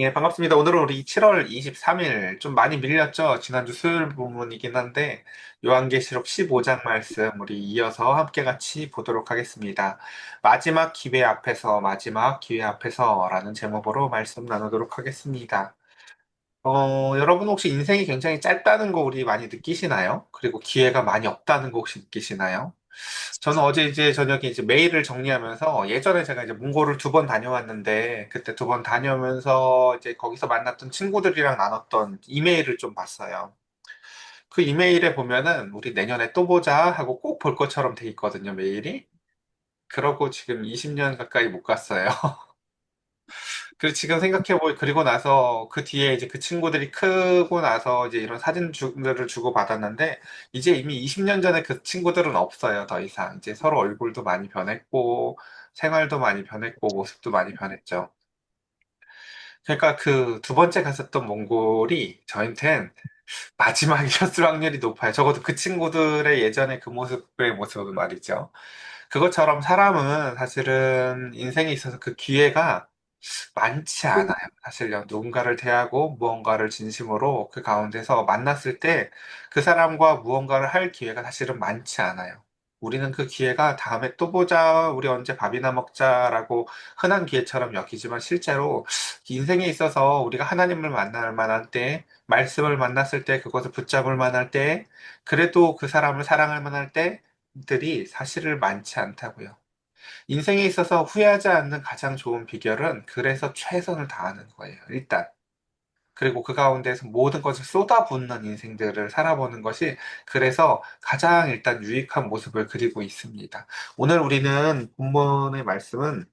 예, 반갑습니다. 오늘은 우리 7월 23일 좀 많이 밀렸죠? 지난주 수요일 부분이긴 한데 요한계시록 15장 말씀 우리 이어서 함께 같이 보도록 하겠습니다. 마지막 기회 앞에서라는 제목으로 말씀 나누도록 하겠습니다. 여러분 혹시 인생이 굉장히 짧다는 거 우리 많이 느끼시나요? 그리고 기회가 많이 없다는 거 혹시 느끼시나요? 저는 어제 이제 저녁에 이제 메일을 정리하면서 예전에 제가 이제 몽골을 2번 다녀왔는데 그때 2번 다녀오면서 이제 거기서 만났던 친구들이랑 나눴던 이메일을 좀 봤어요. 그 이메일에 보면은 우리 내년에 또 보자 하고 꼭 볼 것처럼 돼 있거든요, 메일이. 그러고 지금 20년 가까이 못 갔어요. 그리고 지금 생각해보니 그리고 나서 그 뒤에 이제 그 친구들이 크고 나서 이제 이런 사진들을 주고 받았는데 이제 이미 20년 전에 그 친구들은 없어요, 더 이상. 이제 서로 얼굴도 많이 변했고 생활도 많이 변했고 모습도 많이 변했죠. 그러니까 그 두 번째 갔었던 몽골이 저한텐 마지막이었을 확률이 높아요. 적어도 그 친구들의 예전에 그 모습의 모습은 말이죠. 그것처럼 사람은 사실은 인생에 있어서 그 기회가 많지 않아요. 사실요. 누군가를 대하고 무언가를 진심으로 그 가운데서 만났을 때 그 사람과 무언가를 할 기회가 사실은 많지 않아요. 우리는 그 기회가 다음에 또 보자, 우리 언제 밥이나 먹자라고 흔한 기회처럼 여기지만 실제로 인생에 있어서 우리가 하나님을 만날 만한 때, 말씀을 만났을 때, 그것을 붙잡을 만할 때, 그래도 그 사람을 사랑할 만할 때들이 사실은 많지 않다고요. 인생에 있어서 후회하지 않는 가장 좋은 비결은 그래서 최선을 다하는 거예요, 일단. 그리고 그 가운데서 모든 것을 쏟아붓는 인생들을 살아보는 것이 그래서 가장 일단 유익한 모습을 그리고 있습니다. 오늘 우리는 본문의 말씀은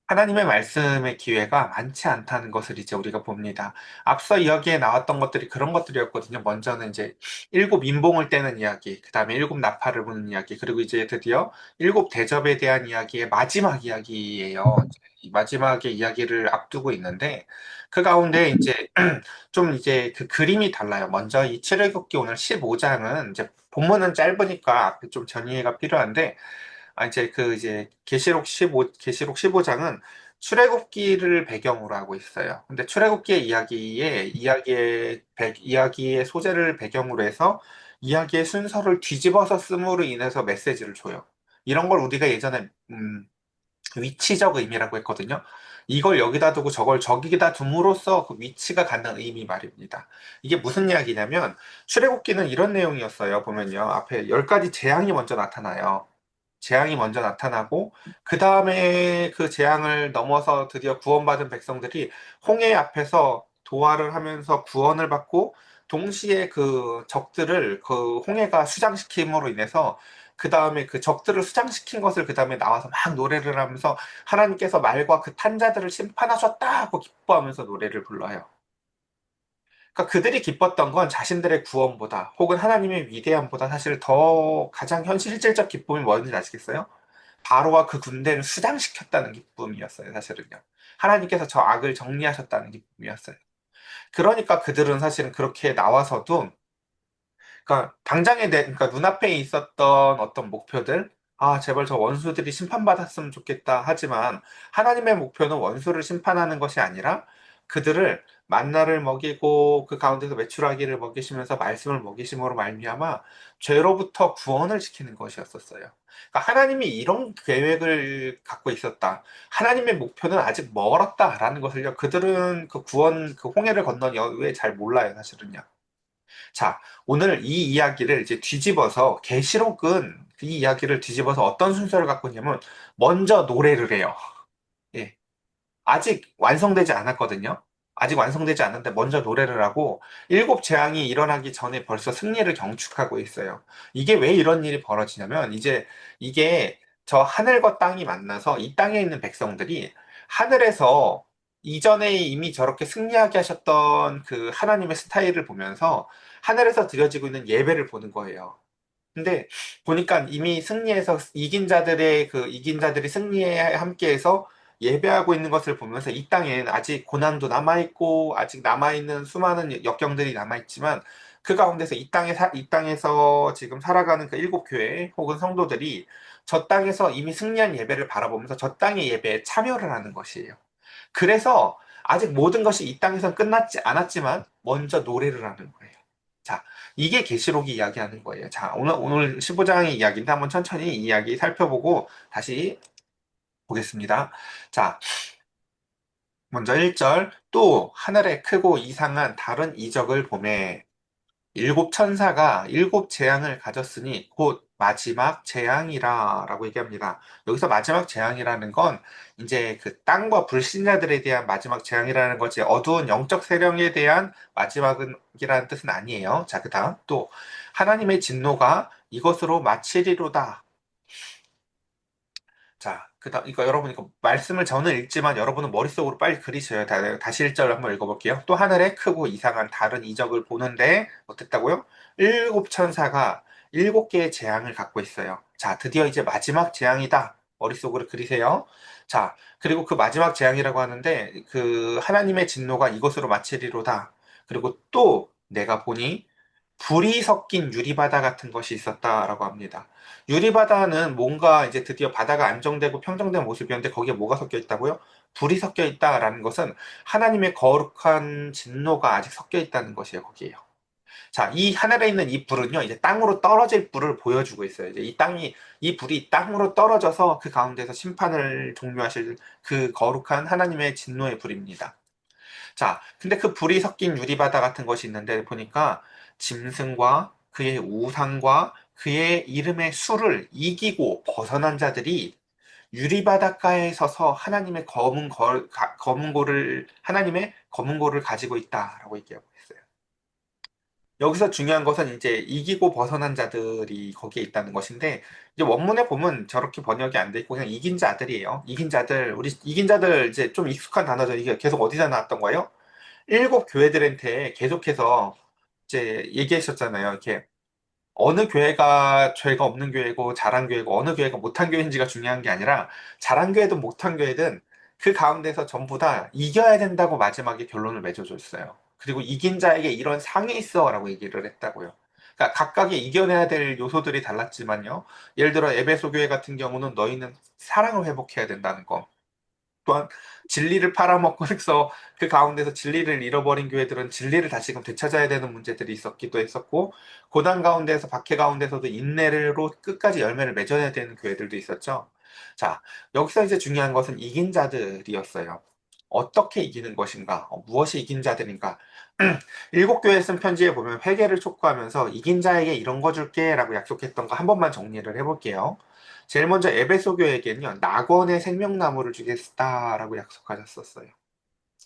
하나님의 말씀의 기회가 많지 않다는 것을 이제 우리가 봅니다. 앞서 이야기에 나왔던 것들이 그런 것들이었거든요. 먼저는 이제 일곱 인봉을 떼는 이야기, 그 다음에 일곱 나팔을 부는 이야기, 그리고 이제 드디어 일곱 대접에 대한 이야기의 마지막 이야기예요. 이 마지막의 이야기를 앞두고 있는데 그 가운데 이제 좀 이제 그 그림이 달라요. 먼저 이 출애굽기 오늘 15장은 이제 본문은 짧으니까 앞에 좀 전이해가 필요한데 이제 계시록 15장은 출애굽기를 배경으로 하고 있어요. 근데 출애굽기의 이야기의 소재를 배경으로 해서 이야기의 순서를 뒤집어서 씀으로 인해서 메시지를 줘요. 이런 걸 우리가 예전에 위치적 의미라고 했거든요. 이걸 여기다 두고 저걸 저기다 둠으로써 그 위치가 갖는 의미 말입니다. 이게 무슨 이야기냐면 출애굽기는 이런 내용이었어요. 보면요. 앞에 10가지 재앙이 먼저 나타나요. 재앙이 먼저 나타나고 그 다음에 그 재앙을 넘어서 드디어 구원받은 백성들이 홍해 앞에서 도활을 하면서 구원을 받고 동시에 그 적들을 그 홍해가 수장시킴으로 인해서 그 다음에 그 적들을 수장시킨 것을 그 다음에 나와서 막 노래를 하면서 하나님께서 말과 그 탄자들을 심판하셨다 하고 기뻐하면서 노래를 불러요. 그러니까 그들이 기뻤던 건 자신들의 구원보다 혹은 하나님의 위대함보다 사실 더 가장 현실적 기쁨이 뭐였는지 아시겠어요? 바로와 그 군대를 수장시켰다는 기쁨이었어요, 사실은요. 하나님께서 저 악을 정리하셨다는 기쁨이었어요. 그러니까 그들은 사실은 그렇게 나와서도, 그러니까 그러니까 눈앞에 있었던 어떤 목표들, 아, 제발 저 원수들이 심판받았으면 좋겠다 하지만 하나님의 목표는 원수를 심판하는 것이 아니라 그들을 만나를 먹이고 그 가운데서 메추라기를 먹이시면서 말씀을 먹이심으로 말미암아 죄로부터 구원을 시키는 것이었었어요. 그러니까 하나님이 이런 계획을 갖고 있었다. 하나님의 목표는 아직 멀었다라는 것을요. 그들은 그 구원, 그 홍해를 건넌 이후에 잘 몰라요, 사실은요. 자, 오늘 이 이야기를 이제 뒤집어서 계시록은 이 이야기를 뒤집어서 어떤 순서를 갖고 있냐면 먼저 노래를 해요. 예. 아직 완성되지 않았거든요. 아직 완성되지 않는데 먼저 노래를 하고 일곱 재앙이 일어나기 전에 벌써 승리를 경축하고 있어요. 이게 왜 이런 일이 벌어지냐면 이제 이게 저 하늘과 땅이 만나서 이 땅에 있는 백성들이 하늘에서 이전에 이미 저렇게 승리하게 하셨던 그 하나님의 스타일을 보면서 하늘에서 드려지고 있는 예배를 보는 거예요. 근데 보니까 이미 승리해서 이긴 자들이 승리에 함께해서 예배하고 있는 것을 보면서 이 땅엔 아직 고난도 남아있고 아직 남아있는 수많은 역경들이 남아있지만 그 가운데서 이 땅에서 지금 살아가는 그 일곱 교회 혹은 성도들이 저 땅에서 이미 승리한 예배를 바라보면서 저 땅의 예배에 참여를 하는 것이에요. 그래서 아직 모든 것이 이 땅에선 끝났지 않았지만 먼저 노래를 하는 거예요. 자, 이게 계시록이 이야기하는 거예요. 자, 오늘 15장의 이야기인데 한번 천천히 이 이야기 살펴보고 다시 보겠습니다. 자, 먼저 1절, 또 하늘에 크고 이상한 다른 이적을 보매 일곱 천사가 일곱 재앙을 가졌으니 곧 마지막 재앙이라 라고 얘기합니다. 여기서 마지막 재앙이라는 건 이제 그 땅과 불신자들에 대한 마지막 재앙이라는 거지 어두운 영적 세력에 대한 마지막이라는 뜻은 아니에요. 자, 그다음 또 하나님의 진노가 이것으로 마치리로다. 자, 그다음 이거 여러분 이거 말씀을 저는 읽지만 여러분은 머릿속으로 빨리 그리셔요. 다시 1절 한번 읽어볼게요. 또 하늘에 크고 이상한 다른 이적을 보는데 어땠다고요? 일곱 천사가 일곱 개의 재앙을 갖고 있어요. 자, 드디어 이제 마지막 재앙이다. 머릿속으로 그리세요. 자, 그리고 그 마지막 재앙이라고 하는데 그 하나님의 진노가 이것으로 마치리로다. 그리고 또 내가 보니 불이 섞인 유리바다 같은 것이 있었다라고 합니다. 유리바다는 뭔가 이제 드디어 바다가 안정되고 평정된 모습이었는데 거기에 뭐가 섞여 있다고요? 불이 섞여 있다라는 것은 하나님의 거룩한 진노가 아직 섞여 있다는 것이에요, 거기에요. 자, 이 하늘에 있는 이 불은요, 이제 땅으로 떨어질 불을 보여주고 있어요. 이제 이 불이 땅으로 떨어져서 그 가운데서 심판을 종료하실 그 거룩한 하나님의 진노의 불입니다. 자, 근데 그 불이 섞인 유리바다 같은 것이 있는데 보니까 짐승과 그의 우상과 그의 이름의 수를 이기고 벗어난 자들이 유리바닷가에 서서 하나님의 검은 고를 가지고 있다라고 얘기하고 있어요. 여기서 중요한 것은 이제 이기고 벗어난 자들이 거기에 있다는 것인데, 이제 원문에 보면 저렇게 번역이 안 돼 있고 그냥 이긴 자들이에요. 이긴 자들, 우리 이긴 자들 이제 좀 익숙한 단어죠. 이게 계속 어디서 나왔던 거예요? 일곱 교회들한테 계속해서 이제 얘기하셨잖아요. 이렇게 어느 교회가 죄가 없는 교회고 잘한 교회고 어느 교회가 못한 교회인지가 중요한 게 아니라 잘한 교회든 못한 교회든 그 가운데서 전부 다 이겨야 된다고 마지막에 결론을 맺어줬어요. 그리고 이긴 자에게 이런 상이 있어라고 얘기를 했다고요. 그러니까 각각의 이겨내야 될 요소들이 달랐지만요. 예를 들어 에베소 교회 같은 경우는 너희는 사랑을 회복해야 된다는 거. 또한 진리를 팔아먹고 해서 그 가운데서 진리를 잃어버린 교회들은 진리를 다시금 되찾아야 되는 문제들이 있었기도 했었고 고난 가운데서 박해 가운데서도 인내로 끝까지 열매를 맺어야 되는 교회들도 있었죠. 자, 여기서 이제 중요한 것은 이긴 자들이었어요. 어떻게 이기는 것인가? 무엇이 이긴 자들인가? 일곱 교회에 쓴 편지에 보면 회개를 촉구하면서 이긴 자에게 이런 거 줄게라고 약속했던 거 한 번만 정리를 해볼게요. 제일 먼저 에베소 교회에게는요, 낙원의 생명나무를 주겠다라고 약속하셨었어요.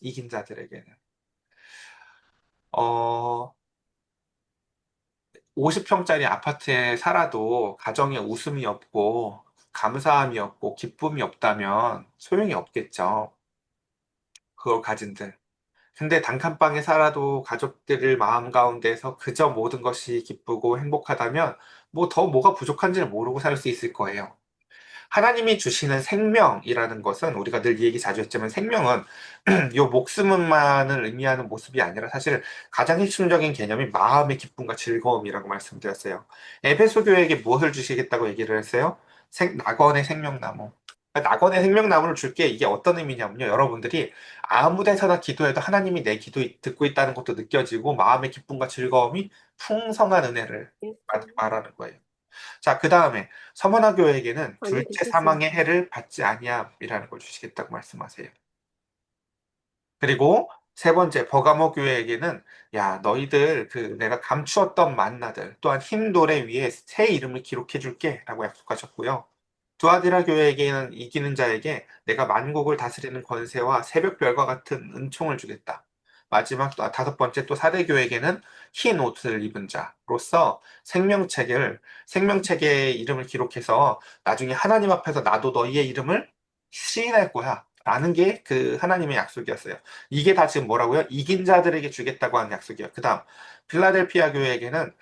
이긴 자들에게는. 어, 50평짜리 아파트에 살아도 가정에 웃음이 없고, 감사함이 없고, 기쁨이 없다면 소용이 없겠죠. 그걸 가진들. 근데 단칸방에 살아도 가족들을 마음 가운데서 그저 모든 것이 기쁘고 행복하다면 뭐 더 뭐가 부족한지를 모르고 살 수 있을 거예요. 하나님이 주시는 생명이라는 것은 우리가 늘 이 얘기 자주 했지만 생명은 요 목숨만을 의미하는 모습이 아니라 사실 가장 핵심적인 개념이 마음의 기쁨과 즐거움이라고 말씀드렸어요. 에베소 교회에게 무엇을 주시겠다고 얘기를 했어요? 낙원의 생명나무. 그러니까 낙원의 생명나무를 줄게 이게 어떤 의미냐면요. 여러분들이 아무 데서나 기도해도 하나님이 내 기도 듣고 있다는 것도 느껴지고 마음의 기쁨과 즐거움이 풍성한 은혜를 말하는 거예요. 자, 그 다음에 서머나 교회에게는 둘째 사망의 해를 받지 아니함이라는 걸 주시겠다고 말씀하세요. 그리고 세 번째 버가모 교회에게는 야, 너희들 그 내가 감추었던 만나들 또한 흰 돌에 위에 새 이름을 기록해 줄게라고 약속하셨고요. 두아디라 교회에게는 이기는 자에게 내가 만국을 다스리는 권세와 새벽 별과 같은 은총을 주겠다. 마지막 또 다섯 번째 또 사대 교회에게는 흰 옷을 입은 자로서 생명책에 이름을 기록해서 나중에 하나님 앞에서 나도 너희의 이름을 시인할 거야. 라는 게 그 하나님의 약속이었어요. 이게 다 지금 뭐라고요? 이긴 자들에게 주겠다고 하는 약속이에요. 그 다음, 필라델피아 교회에게는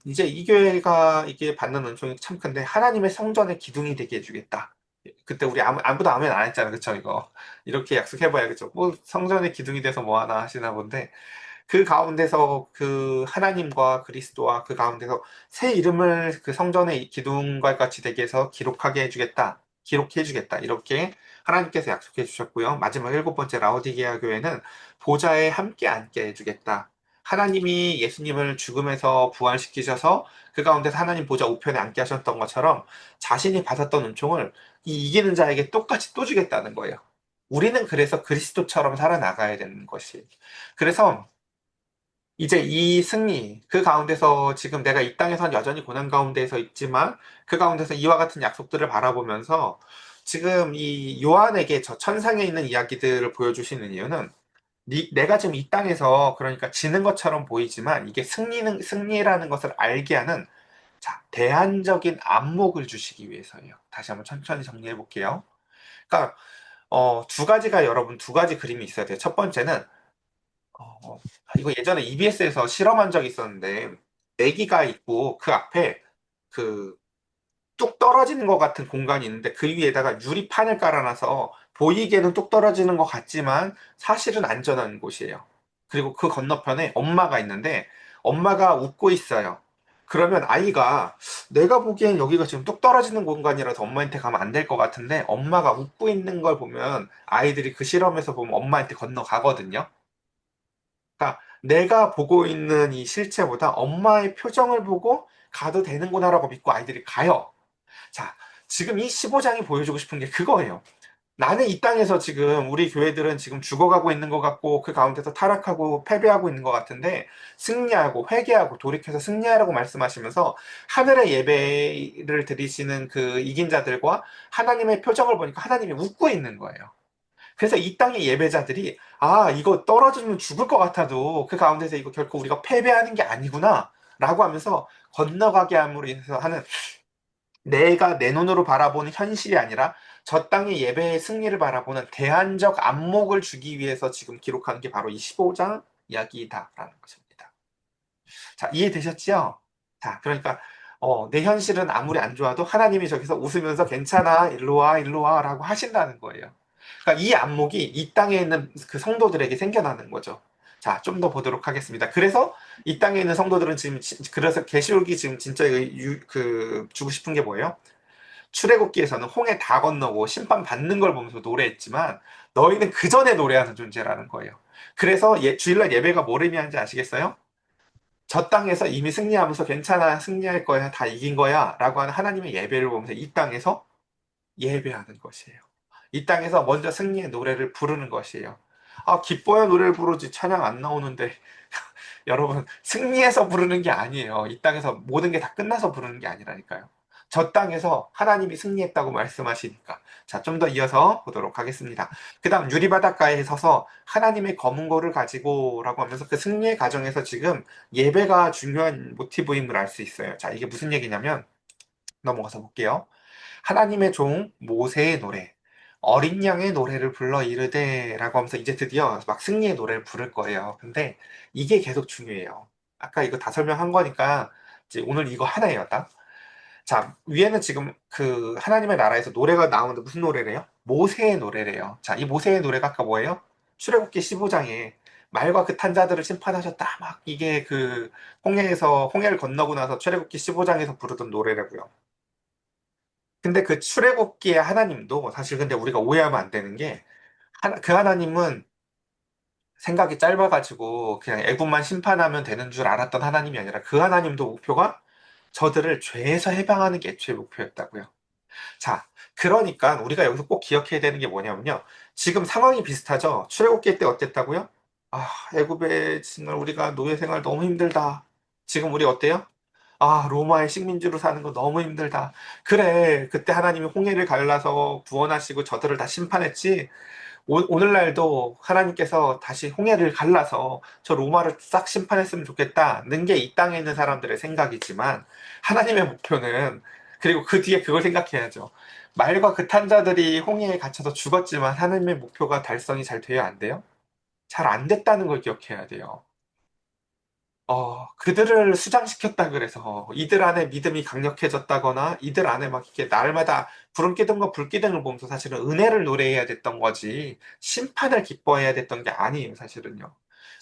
이제 이 교회가 이게 받는 은총이 참 큰데 하나님의 성전의 기둥이 되게 해주겠다. 그때 우리 아무도 아멘 안 했잖아, 그쵸? 이거 이렇게 약속해봐야 그죠? 뭐 성전의 기둥이 돼서 뭐 하나 하시나 본데 그 가운데서 그 하나님과 그리스도와 그 가운데서 새 이름을 그 성전의 기둥과 같이 되게 해서 기록하게 해주겠다. 기록해 주겠다. 이렇게 하나님께서 약속해 주셨고요. 마지막 일곱 번째 라오디게아 교회는 보좌에 함께 앉게 해 주겠다. 하나님이 예수님을 죽음에서 부활시키셔서 그 가운데서 하나님 보좌 우편에 앉게 하셨던 것처럼 자신이 받았던 은총을 이 이기는 자에게 똑같이 또 주겠다는 거예요. 우리는 그래서 그리스도처럼 살아나가야 되는 것이. 그래서 이제 이 승리, 그 가운데서 지금 내가 이 땅에선 여전히 고난 가운데에서 있지만 그 가운데서 이와 같은 약속들을 바라보면서 지금 이 요한에게 저 천상에 있는 이야기들을 보여주시는 이유는 내가 지금 이 땅에서 그러니까 지는 것처럼 보이지만 이게 승리라는 것을 알게 하는 자, 대안적인 안목을 주시기 위해서예요. 다시 한번 천천히 정리해 볼게요. 그러니까 두 가지가 여러분 두 가지 그림이 있어야 돼요. 첫 번째는 이거 예전에 EBS에서 실험한 적이 있었는데 애기가 있고 그 앞에 그 뚝 떨어지는 것 같은 공간이 있는데 그 위에다가 유리판을 깔아놔서 보이기에는 뚝 떨어지는 것 같지만 사실은 안전한 곳이에요. 그리고 그 건너편에 엄마가 있는데 엄마가 웃고 있어요. 그러면 아이가 내가 보기엔 여기가 지금 뚝 떨어지는 공간이라서 엄마한테 가면 안 될 것 같은데 엄마가 웃고 있는 걸 보면 아이들이 그 실험에서 보면 엄마한테 건너가거든요. 그러니까 내가 보고 있는 이 실체보다 엄마의 표정을 보고 가도 되는구나라고 믿고 아이들이 가요. 자, 지금 이 15장이 보여주고 싶은 게 그거예요. 나는 이 땅에서 지금 우리 교회들은 지금 죽어가고 있는 것 같고 그 가운데서 타락하고 패배하고 있는 것 같은데 승리하고 회개하고 돌이켜서 승리하라고 말씀하시면서 하늘의 예배를 드리시는 그 이긴 자들과 하나님의 표정을 보니까 하나님이 웃고 있는 거예요. 그래서 이 땅의 예배자들이 이거 떨어지면 죽을 것 같아도 그 가운데서 이거 결코 우리가 패배하는 게 아니구나 라고 하면서 건너가게 함으로 인해서 하는 내가 내 눈으로 바라보는 현실이 아니라 저 땅의 예배의 승리를 바라보는 대안적 안목을 주기 위해서 지금 기록하는 게 바로 이 15장 이야기다라는 것입니다. 자, 이해되셨죠? 자, 그러니까 내 현실은 아무리 안 좋아도 하나님이 저기서 웃으면서 괜찮아, 일로 와, 일로 와 라고 하신다는 거예요. 그러니까 이 안목이 이 땅에 있는 그 성도들에게 생겨나는 거죠. 자, 좀 더 보도록 하겠습니다. 그래서 이 땅에 있는 성도들은 지금 그래서 계시록이 지금 진짜 주고 싶은 게 뭐예요? 출애굽기에서는 홍해 다 건너고 심판 받는 걸 보면서 노래했지만 너희는 그 전에 노래하는 존재라는 거예요. 그래서 주일날 예배가 뭘 의미하는지 아시겠어요? 저 땅에서 이미 승리하면서 괜찮아, 승리할 거야, 다 이긴 거야 라고 하는 하나님의 예배를 보면서 이 땅에서 예배하는 것이에요. 이 땅에서 먼저 승리의 노래를 부르는 것이에요. 기뻐야 노래를 부르지 찬양 안 나오는데 여러분 승리해서 부르는 게 아니에요. 이 땅에서 모든 게 다 끝나서 부르는 게 아니라니까요. 저 땅에서 하나님이 승리했다고 말씀하시니까. 자, 좀 더 이어서 보도록 하겠습니다. 그 다음 유리바닷가에 서서 하나님의 검은 고를 가지고라고 하면서 그 승리의 과정에서 지금 예배가 중요한 모티브임을 알 수 있어요. 자, 이게 무슨 얘기냐면 넘어가서 볼게요. 하나님의 종 모세의 노래, 어린 양의 노래를 불러 이르되라고 하면서 이제 드디어 막 승리의 노래를 부를 거예요. 근데 이게 계속 중요해요. 아까 이거 다 설명한 거니까 이제 오늘 이거 하나예요, 딱. 자, 위에는 지금 그 하나님의 나라에서 노래가 나오는데 무슨 노래래요? 모세의 노래래요. 자, 이 모세의 노래가 아까 뭐예요? 출애굽기 15장에 말과 그 탄자들을 심판하셨다. 막 이게 그 홍해에서 홍해를 건너고 나서 출애굽기 15장에서 부르던 노래라고요. 근데 그 출애굽기의 하나님도 사실 근데 우리가 오해하면 안 되는 게 그 하나님은 생각이 짧아가지고 그냥 애굽만 심판하면 되는 줄 알았던 하나님이 아니라 그 하나님도 목표가 저들을 죄에서 해방하는 게 애초에 목표였다고요. 자, 그러니까 우리가 여기서 꼭 기억해야 되는 게 뭐냐면요. 지금 상황이 비슷하죠. 출애굽기 때 어땠다고요? 애굽의 정말 우리가 노예 생활 너무 힘들다. 지금 우리 어때요? 로마의 식민지로 사는 거 너무 힘들다. 그래, 그때 하나님이 홍해를 갈라서 구원하시고 저들을 다 심판했지. 오늘날도 하나님께서 다시 홍해를 갈라서 저 로마를 싹 심판했으면 좋겠다는 게 이 땅에 있는 사람들의 생각이지만 하나님의 목표는 그리고 그 뒤에 그걸 생각해야죠. 말과 그 탄자들이 홍해에 갇혀서 죽었지만 하나님의 목표가 달성이 잘 돼야 안 돼요? 잘 안 됐다는 걸 기억해야 돼요. 그들을 수장시켰다 그래서 이들 안에 믿음이 강력해졌다거나 이들 안에 막 이렇게 날마다 구름기둥과 불기둥을 보면서 사실은 은혜를 노래해야 됐던 거지 심판을 기뻐해야 됐던 게 아니에요, 사실은요.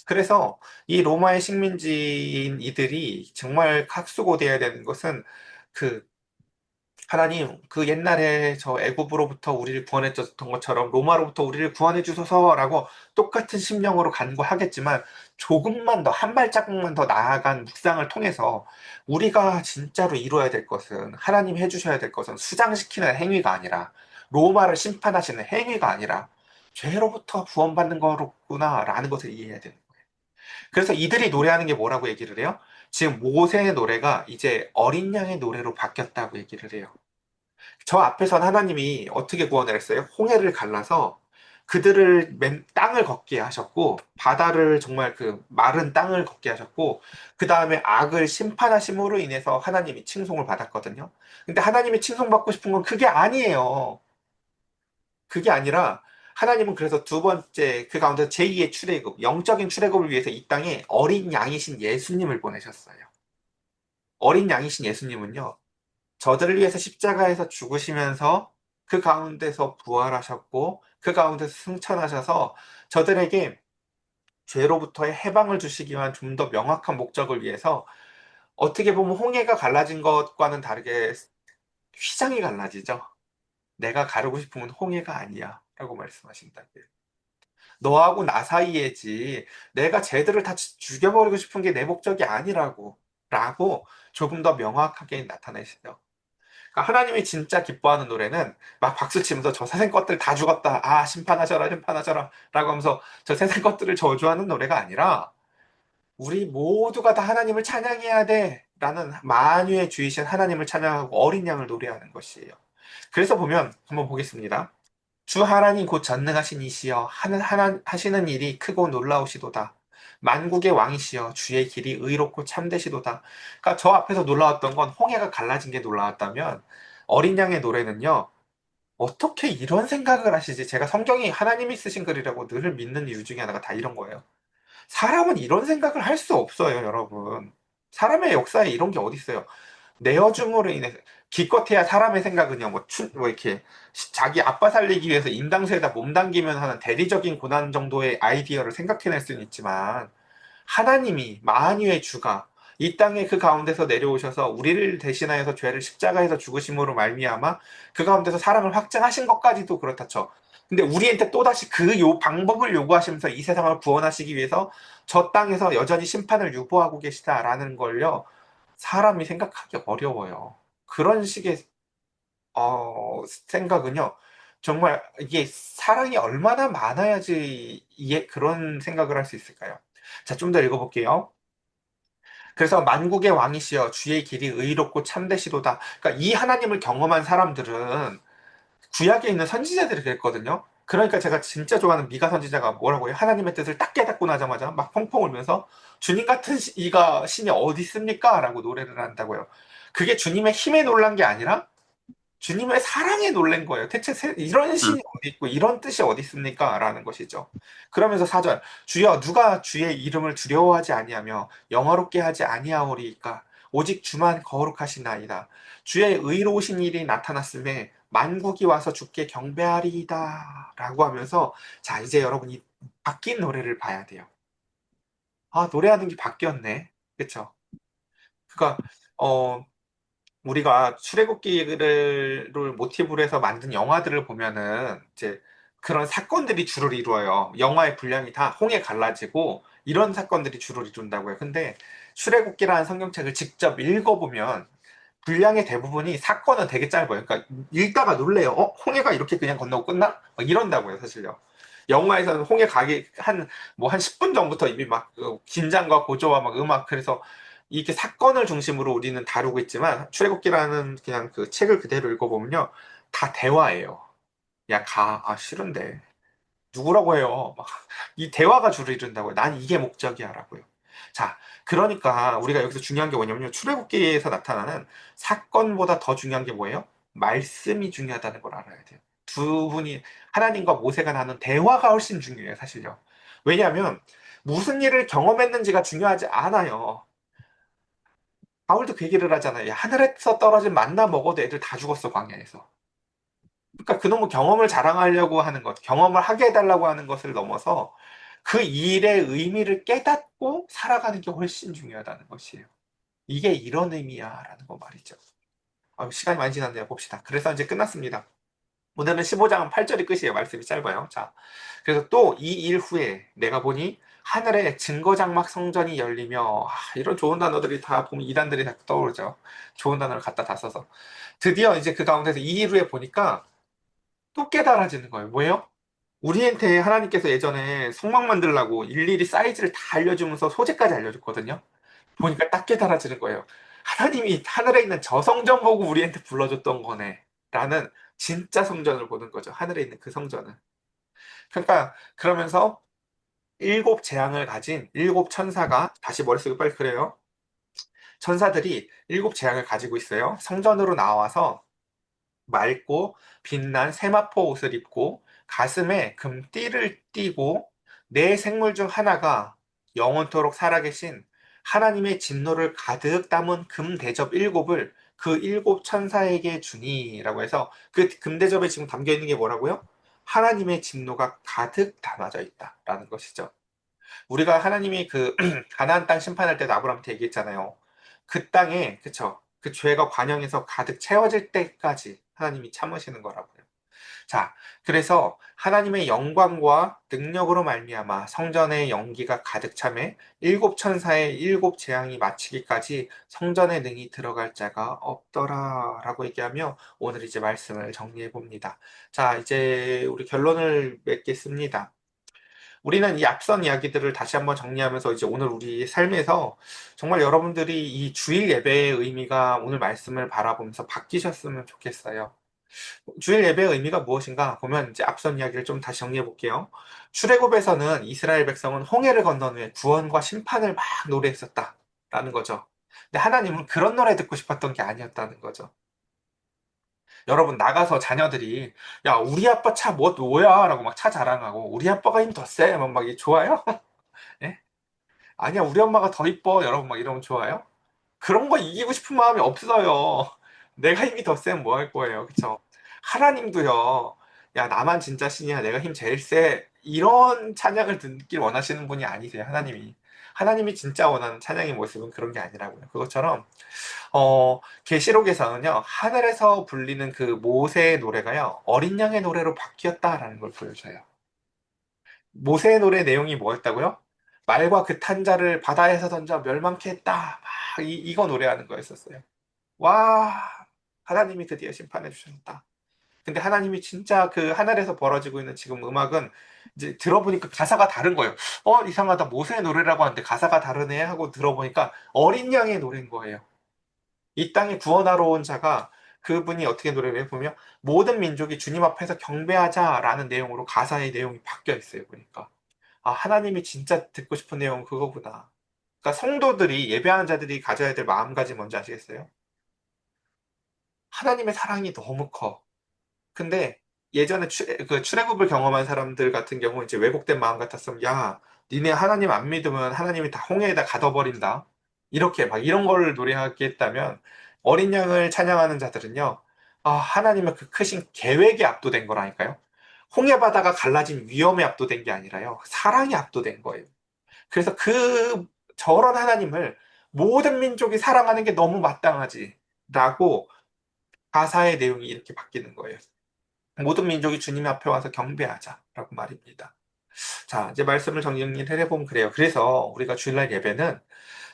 그래서 이 로마의 식민지인 이들이 정말 학수고대해야 되는 것은 그 하나님, 그 옛날에 저 애굽으로부터 우리를 구원해 줬던 것처럼 로마로부터 우리를 구원해 주소서라고 똑같은 심령으로 간구하겠지만 조금만 더, 한 발자국만 더 나아간 묵상을 통해서 우리가 진짜로 이루어야 될 것은 하나님 해주셔야 될 것은 수장시키는 행위가 아니라 로마를 심판하시는 행위가 아니라 죄로부터 구원받는 거로구나라는 것을 이해해야 되는 거예요. 그래서 이들이 노래하는 게 뭐라고 얘기를 해요? 지금 모세의 노래가 이제 어린 양의 노래로 바뀌었다고 얘기를 해요. 저 앞에선 하나님이 어떻게 구원을 했어요? 홍해를 갈라서 그들을 땅을 걷게 하셨고, 바다를 정말 그 마른 땅을 걷게 하셨고, 그 다음에 악을 심판하심으로 인해서 하나님이 칭송을 받았거든요. 근데 하나님이 칭송받고 싶은 건 그게 아니에요. 그게 아니라, 하나님은 그래서 두 번째, 그 가운데 제2의 출애굽, 영적인 출애굽을 위해서 이 땅에 어린 양이신 예수님을 보내셨어요. 어린 양이신 예수님은요, 저들을 위해서 십자가에서 죽으시면서 그 가운데서 부활하셨고 그 가운데서 승천하셔서 저들에게 죄로부터의 해방을 주시기 위한 좀 더 명확한 목적을 위해서 어떻게 보면 홍해가 갈라진 것과는 다르게 휘장이 갈라지죠. 내가 가르고 싶은 건 홍해가 아니야 라고 말씀하신다. 너하고 나 사이에지 내가 쟤들을 다 죽여버리고 싶은 게 내 목적이 아니라고 라고 조금 더 명확하게 나타내시죠. 그러니까 하나님이 진짜 기뻐하는 노래는 막 박수 치면서 저 세상 것들 다 죽었다. 아, 심판하셔라, 심판하셔라. 라고 하면서 저 세상 것들을 저주하는 노래가 아니라 우리 모두가 다 하나님을 찬양해야 돼. 라는 만유의 주이신 하나님을 찬양하고 어린 양을 노래하는 것이에요. 그래서 보면 한번 보겠습니다. 주 하나님 곧 전능하신 이시여 하시는 일이 크고 놀라우시도다. 만국의 왕이시여 주의 길이 의롭고 참되시도다. 그러니까 저 앞에서 놀라웠던 건 홍해가 갈라진 게 놀라웠다면 어린 양의 노래는요. 어떻게 이런 생각을 하시지? 제가 성경이 하나님이 쓰신 글이라고 늘 믿는 이유 중에 하나가 다 이런 거예요. 사람은 이런 생각을 할 수 없어요, 여러분. 사람의 역사에 이런 게 어디 있어요? 내어줌으로 인해서 기껏해야 사람의 생각은요 뭐 이렇게 자기 아빠 살리기 위해서 인당수에다 몸담기면 하는 대리적인 고난 정도의 아이디어를 생각해낼 수는 있지만 하나님이 만유의 주가 이 땅에 그 가운데서 내려오셔서 우리를 대신하여서 죄를 십자가에서 죽으심으로 말미암아 그 가운데서 사랑을 확증하신 것까지도 그렇다 쳐. 근데 우리한테 또다시 그 방법을 요구하시면서 이 세상을 구원하시기 위해서 저 땅에서 여전히 심판을 유보하고 계시다라는 걸요. 사람이 생각하기 어려워요. 그런 식의 생각은요. 정말 이게 사랑이 얼마나 많아야지 이해 그런 생각을 할 수 있을까요? 자, 좀 더 읽어볼게요. 그래서 만국의 왕이시여 주의 길이 의롭고 참되시도다. 그러니까 이 하나님을 경험한 사람들은 구약에 있는 선지자들이 그랬거든요. 그러니까 제가 진짜 좋아하는 미가 선지자가 뭐라고 해요? 하나님의 뜻을 딱 깨닫고 나자마자 막 펑펑 울면서 주님 같은 이가 신이 어디 있습니까? 라고 노래를 한다고요. 그게 주님의 힘에 놀란 게 아니라 주님의 사랑에 놀란 거예요. 대체 이런 신이 어디 있고 이런 뜻이 어디 있습니까? 라는 것이죠. 그러면서 사절 주여 누가 주의 이름을 두려워하지 아니하며 영화롭게 하지 아니하오리이까 오직 주만 거룩하시나이다. 주의 의로우신 일이 나타났음에 만국이 와서 주께 경배하리이다. 라고 하면서 자 이제 여러분 이 바뀐 노래를 봐야 돼요. 아 노래하는 게 바뀌었네. 그쵸? 그러니까 어 우리가 출애굽기를 모티브로 해서 만든 영화들을 보면은 이제 그런 사건들이 주를 이루어요. 영화의 분량이 다 홍해 갈라지고 이런 사건들이 주를 이룬다고요. 근데 출애굽기라는 성경책을 직접 읽어보면 분량의 대부분이 사건은 되게 짧아요. 그러니까 읽다가 놀래요. 홍해가 이렇게 그냥 건너고 끝나? 막 이런다고요, 사실요. 영화에서는 홍해 가기 한 10분 전부터 이미 막그 긴장과 고조와 막 음악 그래서 이게 사건을 중심으로 우리는 다루고 있지만 출애굽기라는 그냥 그 책을 그대로 읽어보면요 다 대화예요. 야 가, 아 싫은데 누구라고 해요. 막 이 대화가 주를 이룬다고요. 난 이게 목적이야라고요. 자, 그러니까 우리가 여기서 중요한 게 뭐냐면요. 출애굽기에서 나타나는 사건보다 더 중요한 게 뭐예요? 말씀이 중요하다는 걸 알아야 돼요. 두 분이 하나님과 모세가 나눈 대화가 훨씬 중요해요, 사실요. 왜냐하면 무슨 일을 경험했는지가 중요하지 않아요. 바울도 그 얘기를 하잖아요. 야, 하늘에서 떨어진 만나 먹어도 애들 다 죽었어, 광야에서. 그러니까 그놈의 경험을 자랑하려고 하는 것, 경험을 하게 해달라고 하는 것을 넘어서 그 일의 의미를 깨닫고 살아가는 게 훨씬 중요하다는 것이에요. 이게 이런 의미야, 라는 거 말이죠. 시간이 많이 지났네요. 봅시다. 그래서 이제 끝났습니다. 오늘은 15장 8절이 끝이에요. 말씀이 짧아요. 자, 그래서 또 이 일 후에 내가 보니 하늘에 증거장막 성전이 열리며, 이런 좋은 단어들이 다 보면 이단들이 다 떠오르죠. 좋은 단어를 갖다 다 써서. 드디어 이제 그 가운데서 이 일 후에 보니까 또 깨달아지는 거예요. 뭐예요? 우리한테 하나님께서 예전에 성막 만들라고 일일이 사이즈를 다 알려주면서 소재까지 알려줬거든요. 보니까 딱 깨달아지는 거예요. 하나님이 하늘에 있는 저 성전 보고 우리한테 불러줬던 거네. 라는 진짜 성전을 보는 거죠. 하늘에 있는 그 성전은. 그러니까 그러면서 일곱 재앙을 가진 일곱 천사가 다시 머릿속에 빨리 그래요. 천사들이 일곱 재앙을 가지고 있어요. 성전으로 나와서 맑고 빛난 세마포 옷을 입고 가슴에 금띠를 띠고 네 생물 중 하나가 영원토록 살아계신 하나님의 진노를 가득 담은 금대접 일곱을 그 일곱 천사에게 주니라고 해서 그 금대접에 지금 담겨 있는 게 뭐라고요? 하나님의 진노가 가득 담아져 있다라는 것이죠. 우리가 하나님이 그 가나안 땅 심판할 때 아브라함한테 얘기했잖아요. 그 땅에 그쵸? 그 죄가 관영에서 가득 채워질 때까지 하나님이 참으시는 거라고요. 자, 그래서 하나님의 영광과 능력으로 말미암아 성전의 연기가 가득 차매 일곱 천사의 일곱 재앙이 마치기까지 성전의 능이 들어갈 자가 없더라라고 얘기하며 오늘 이제 말씀을 정리해 봅니다. 자, 이제 우리 결론을 맺겠습니다. 우리는 이 앞선 이야기들을 다시 한번 정리하면서 이제 오늘 우리 삶에서 정말 여러분들이 이 주일 예배의 의미가 오늘 말씀을 바라보면서 바뀌셨으면 좋겠어요. 주일 예배의 의미가 무엇인가 보면 이제 앞선 이야기를 좀 다시 정리해 볼게요. 출애굽에서는 이스라엘 백성은 홍해를 건넌 후에 구원과 심판을 막 노래했었다라는 거죠. 근데 하나님은 그런 노래 듣고 싶었던 게 아니었다는 거죠. 여러분 나가서 자녀들이 야 우리 아빠 차 뭐야 라고 막 차 자랑하고 우리 아빠가 힘 더 세. 막 이게 좋아요? 예? 아니야 우리 엄마가 더 이뻐 여러분 막 이러면 좋아요? 그런 거 이기고 싶은 마음이 없어요. 내가 힘이 더 세면 뭐 할 거예요. 그쵸? 하나님도요. 야, 나만 진짜 신이야. 내가 힘 제일 세. 이런 찬양을 듣길 원하시는 분이 아니세요. 하나님이. 하나님이 진짜 원하는 찬양의 모습은 그런 게 아니라고요. 그것처럼 계시록에서는요. 하늘에서 불리는 그 모세의 노래가요. 어린 양의 노래로 바뀌었다라는 걸 보여줘요. 모세의 노래 내용이 뭐였다고요? 말과 그 탄자를 바다에서 던져 멸망케 했다. 막 이거 노래하는 거였었어요. 와, 하나님이 드디어 심판해 주셨다. 근데 하나님이 진짜 그 하늘에서 벌어지고 있는 지금 음악은 이제 들어보니까 가사가 다른 거예요. 이상하다. 모세의 노래라고 하는데 가사가 다르네 하고 들어보니까 어린 양의 노래인 거예요. 이 땅에 구원하러 온 자가 그분이 어떻게 노래를 해보면 모든 민족이 주님 앞에서 경배하자라는 내용으로 가사의 내용이 바뀌어 있어요. 보니까. 하나님이 진짜 듣고 싶은 내용은 그거구나. 그러니까 성도들이 예배하는 자들이 가져야 될 마음가짐 뭔지 아시겠어요? 하나님의 사랑이 너무 커. 근데 예전에 그 출애굽을 경험한 사람들 같은 경우 이제 왜곡된 마음 같았으면 야, 니네 하나님 안 믿으면 하나님이 다 홍해에다 가둬버린다. 이렇게 막 이런 걸 노래하겠다면 어린 양을 찬양하는 자들은요. 하나님의 그 크신 계획에 압도된 거라니까요. 홍해 바다가 갈라진 위험에 압도된 게 아니라요. 사랑에 압도된 거예요. 그래서 그 저런 하나님을 모든 민족이 사랑하는 게 너무 마땅하지. 라고 가사의 내용이 이렇게 바뀌는 거예요. 모든 민족이 주님 앞에 와서 경배하자라고 말입니다. 자, 이제 말씀을 정리를 해보면 그래요. 그래서 우리가 주일날 예배는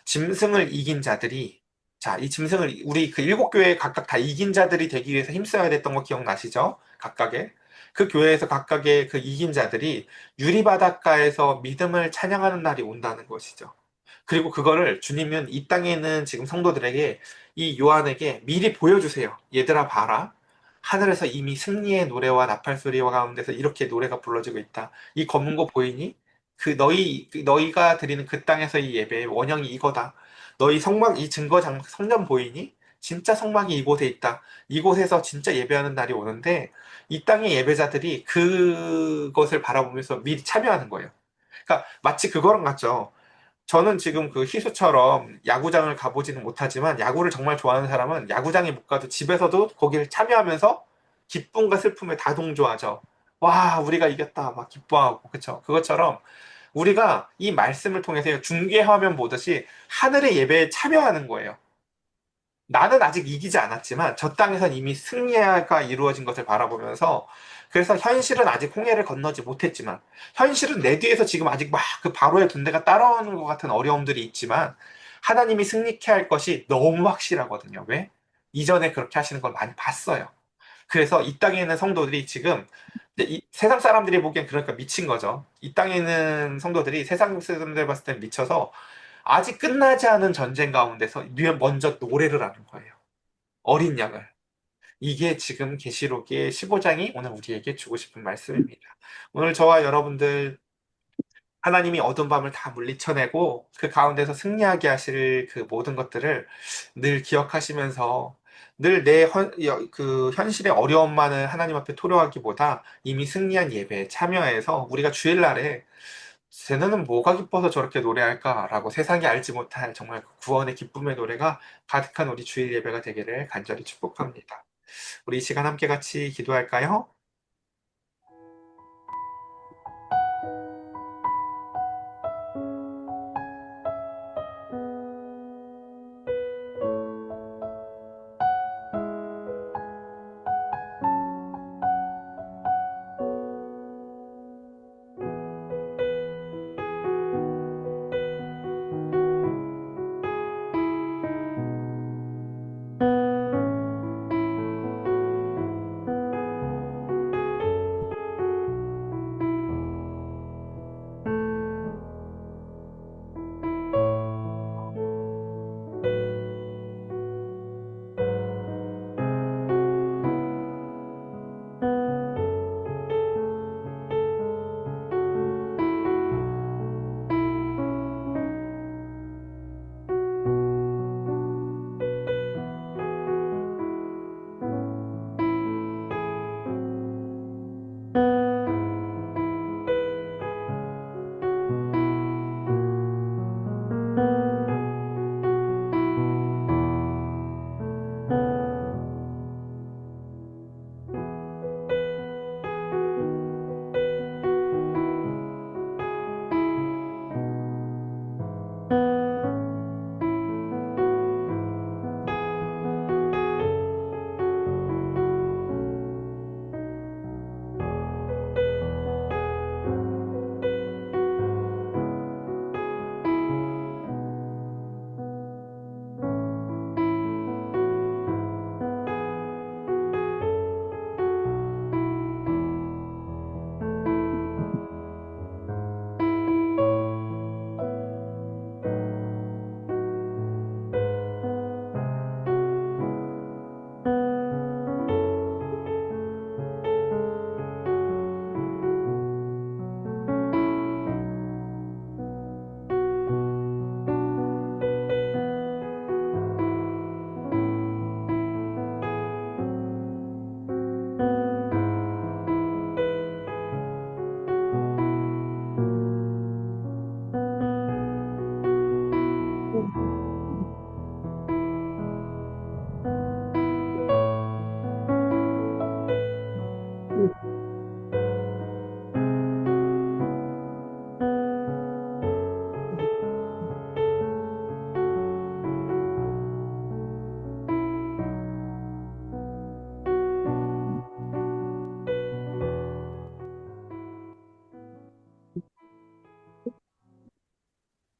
짐승을 이긴 자들이 자, 이 짐승을 우리 그 일곱 교회 각각 다 이긴 자들이 되기 위해서 힘써야 됐던 거 기억나시죠? 각각의 그 교회에서 각각의 그 이긴 자들이 유리바닷가에서 믿음을 찬양하는 날이 온다는 것이죠. 그리고 그거를 주님은 이 땅에 있는 지금 성도들에게 이 요한에게 미리 보여주세요. 얘들아 봐라. 하늘에서 이미 승리의 노래와 나팔 소리와 가운데서 이렇게 노래가 불러지고 있다. 이 검은 거 보이니? 너희가 드리는 그 땅에서의 예배의 원형이 이거다. 너희 성막 이 성전 보이니? 진짜 성막이 이곳에 있다. 이곳에서 진짜 예배하는 날이 오는데 이 땅의 예배자들이 그것을 바라보면서 미리 참여하는 거예요. 그러니까 마치 그거랑 같죠. 저는 지금 그 희수처럼 야구장을 가보지는 못하지만 야구를 정말 좋아하는 사람은 야구장에 못 가도 집에서도 거기를 참여하면서 기쁨과 슬픔에 다 동조하죠. 와, 우리가 이겼다. 막 기뻐하고. 그쵸? 그것처럼 우리가 이 말씀을 통해서 중계 화면 보듯이 하늘의 예배에 참여하는 거예요. 나는 아직 이기지 않았지만 저 땅에선 이미 승리가 이루어진 것을 바라보면서 그래서 현실은 아직 홍해를 건너지 못했지만 현실은 내 뒤에서 지금 아직 막 그 바로의 군대가 따라오는 것 같은 어려움들이 있지만 하나님이 승리케 할 것이 너무 확실하거든요. 왜? 이전에 그렇게 하시는 걸 많이 봤어요. 그래서 이 땅에 있는 성도들이 지금 이 세상 사람들이 보기엔 그러니까 미친 거죠. 이 땅에 있는 성도들이 세상 사람들 봤을 때 미쳐서 아직 끝나지 않은 전쟁 가운데서 먼저 노래를 하는 거예요. 어린 양을. 이게 지금 계시록의 15장이 오늘 우리에게 주고 싶은 말씀입니다. 오늘 저와 여러분들 하나님이 어두운 밤을 다 물리쳐내고 그 가운데서 승리하게 하실 그 모든 것들을 늘 기억하시면서 늘 그 현실의 어려움만을 하나님 앞에 토로하기보다 이미 승리한 예배에 참여해서 우리가 주일날에 쟤네는 뭐가 기뻐서 저렇게 노래할까라고 세상이 알지 못할 정말 그 구원의 기쁨의 노래가 가득한 우리 주일 예배가 되기를 간절히 축복합니다. 우리 이 시간 함께 같이 기도할까요?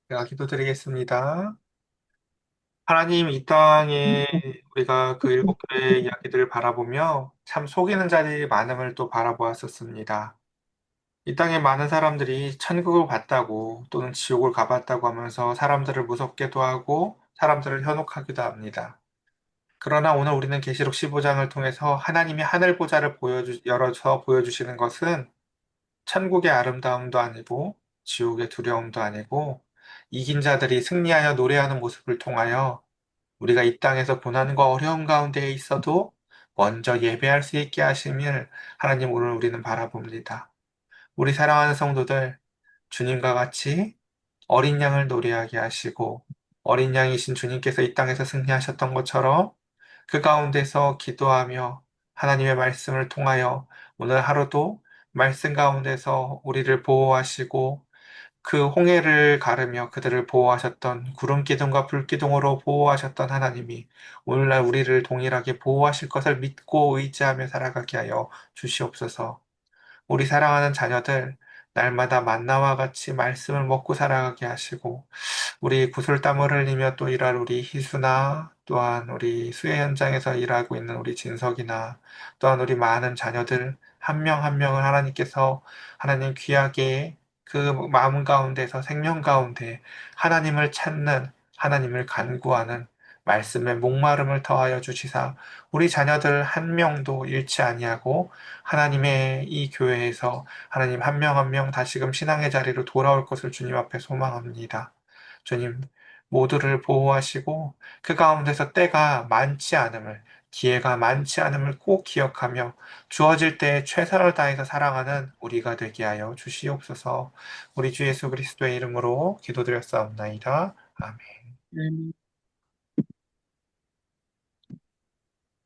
제가 기도드리겠습니다. 하나님, 이 땅에 우리가 그 일곱 교회의 이야기들을 바라보며 참 속이는 자들이 많음을 또 바라보았었습니다. 이 땅에 많은 사람들이 천국을 봤다고 또는 지옥을 가봤다고 하면서 사람들을 무섭게도 하고 사람들을 현혹하기도 합니다. 그러나 오늘 우리는 계시록 15장을 통해서 하나님이 하늘 보좌를 열어서 보여주시는 것은 천국의 아름다움도 아니고 지옥의 두려움도 아니고 이긴 자들이 승리하여 노래하는 모습을 통하여 우리가 이 땅에서 고난과 어려움 가운데에 있어도 먼저 예배할 수 있게 하심을 하나님 오늘 우리는 바라봅니다. 우리 사랑하는 성도들, 주님과 같이 어린 양을 노래하게 하시고 어린 양이신 주님께서 이 땅에서 승리하셨던 것처럼 그 가운데서 기도하며 하나님의 말씀을 통하여 오늘 하루도 말씀 가운데서 우리를 보호하시고 그 홍해를 가르며 그들을 보호하셨던 구름 기둥과 불 기둥으로 보호하셨던 하나님이 오늘날 우리를 동일하게 보호하실 것을 믿고 의지하며 살아가게 하여 주시옵소서. 우리 사랑하는 자녀들, 날마다 만나와 같이 말씀을 먹고 살아가게 하시고, 우리 구슬땀을 흘리며 또 일할 우리 희수나, 또한 우리 수혜 현장에서 일하고 있는 우리 진석이나, 또한 우리 많은 자녀들, 한 명 한 명을 하나님께서 하나님 귀하게 그 마음 가운데서 생명 가운데 하나님을 찾는, 하나님을 간구하는 말씀의 목마름을 더하여 주시사, 우리 자녀들 한 명도 잃지 아니하고 하나님의 이 교회에서 하나님 한 명 한 명 다시금 신앙의 자리로 돌아올 것을 주님 앞에 소망합니다. 주님, 모두를 보호하시고 그 가운데서 때가 많지 않음을, 기회가 많지 않음을 꼭 기억하며 주어질 때에 최선을 다해서 사랑하는 우리가 되게 하여 주시옵소서. 우리 주 예수 그리스도의 이름으로 기도드렸사옵나이다. 아멘.